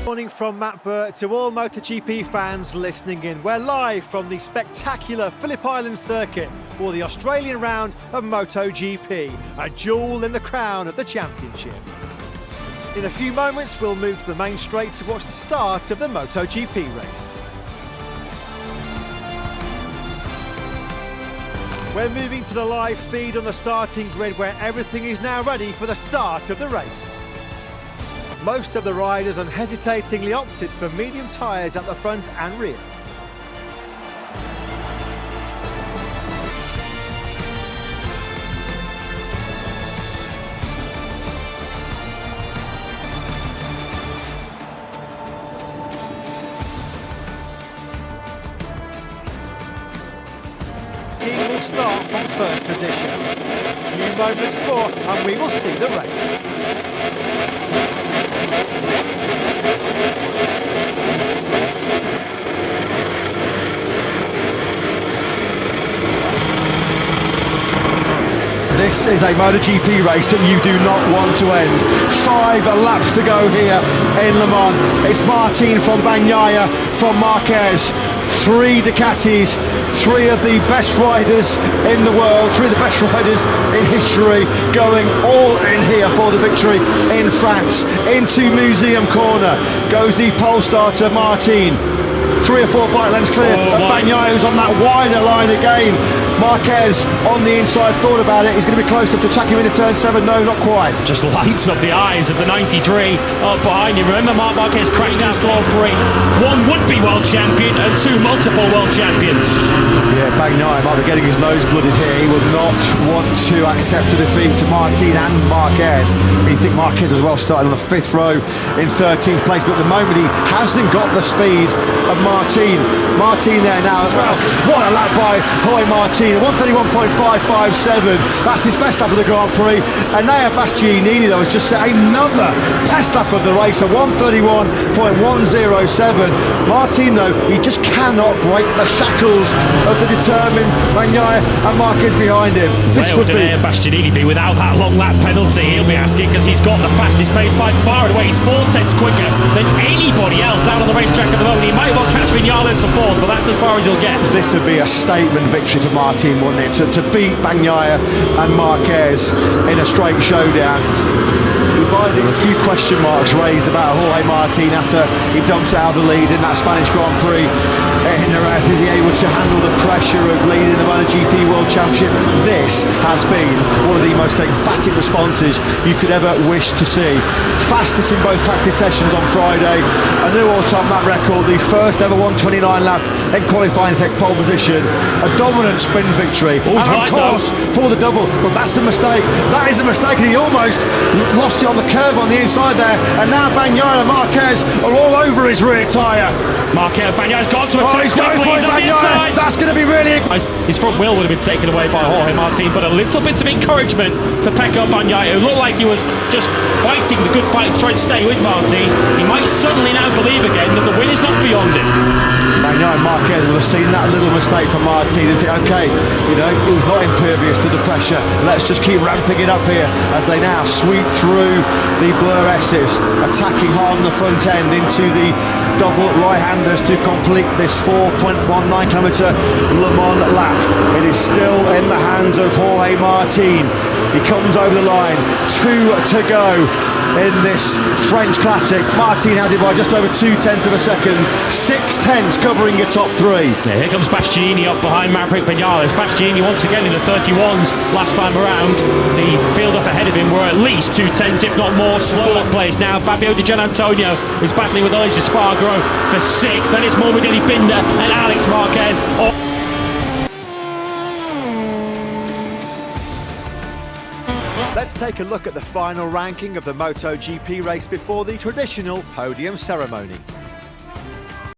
Morning from Matt Burt to all MotoGP fans listening in. We're live from the spectacular PHILLIP Island circuit for the Australian round of MotoGP, a jewel in the crown of the championship. In a few moments we'll move to the main straight to watch the start of the MotoGP race. We're moving to the live feed on the starting grid where everything is now ready for the start of the race. Most of the riders unhesitatingly opted for medium tyres at the front and rear. He will start from first position. A few moments more and we will see the race. This is a MotoGP race that you do not want to end. 5 laps to go here in Le Mans. It's Martin from Bagnaia, from Marquez. 3 Ducatis, 3 of the best riders in the world, 3 of the best riders in history, going all in here for the victory in France. Into Museum Corner goes the pole starter Martin. 3 or 4 bike lengths clear. Bagnaia's on that wider line again. Marquez on the inside, thought about it. He's going to be close up to chuck him into turn 7. No, not quite. Just lights up the eyes of the 93 up behind you. Remember, Marc Marquez crashed out Grand Prix. 1 would-be world champion and 2 multiple world champions. Yeah, Bagnaia might be getting his nose blooded here. He would not want to accept a defeat to Martin and Marquez. You think Marquez as well started on the 5th row in 13th place, but at the moment he hasn't got the speed of Martin. Martin there now as well. What a lap by Jorge Martin. 131.557. That's his best lap of the Grand Prix. And Nea Bastianini though has just set another best lap of the race, a 131.107. Martin though, he just cannot break the shackles of the determined Bagnaia and Marquez behind him. This would be... Nea Bastianini be without that long lap penalty? He'll be asking, because he's got the fastest pace by far and away. He's 4 tenths quicker than anybody else out on the racetrack at the moment. He might well catch Vinales for 4th, but that's as far as he'll get. This would be a statement victory for Martin, wouldn't it? To beat Bagnaia and Marquez in a straight showdown. There was a few question marks raised about Jorge Martin after he dumped out of the lead in that Spanish Grand Prix. Is he able to handle the pressure of leading the MotoGP World Championship? This has been one of the most emphatic responses you could ever wish to see. Fastest in both practice sessions on Friday, a new all-time lap record, the first ever 129 lap in qualifying to take pole position, a dominant sprint victory, and of course for the double. But that's a mistake. That is a mistake, and he almost lost it on the curve on the inside there, and now Bagnaia and Marquez are all over his rear tyre. Bagnaia's got to attack quickly, he's on the inside. That's going to be really... His front wheel would have been taken away by Jorge Martin, but a little bit of encouragement for Pecco Bagnaia, who looked like he was just fighting the good fight, trying to stay with Martin. He might suddenly now believe again that the win is not beyond him. Bagnaia and Marquez will have seen that little mistake from Martin and think, okay, you know, he's not impervious to the pressure. Let's just keep ramping it up here as they now sweep through the Blur S's, attacking hard on the front end into the double right-handers to complete this 4.19km Le Mans lap. It is still in the hands of Jorge Martin. He comes over the line, 2 to go in this French classic. Martin has it by just over 0.2 of a second, 6 tenths covering your top 3. Yeah, here comes Bastianini up behind Maverick Vinales. Bastianini once again in the 31s last time around. The field up ahead of him were at least 0.2, if not more. Slow up place now. Fabio Di Gianantonio is battling with Elijah Spargaro for 6th. Then it's Morbidelli Binder and Alex Marquez. Let's take a look at the final ranking of the MotoGP race before the traditional podium ceremony.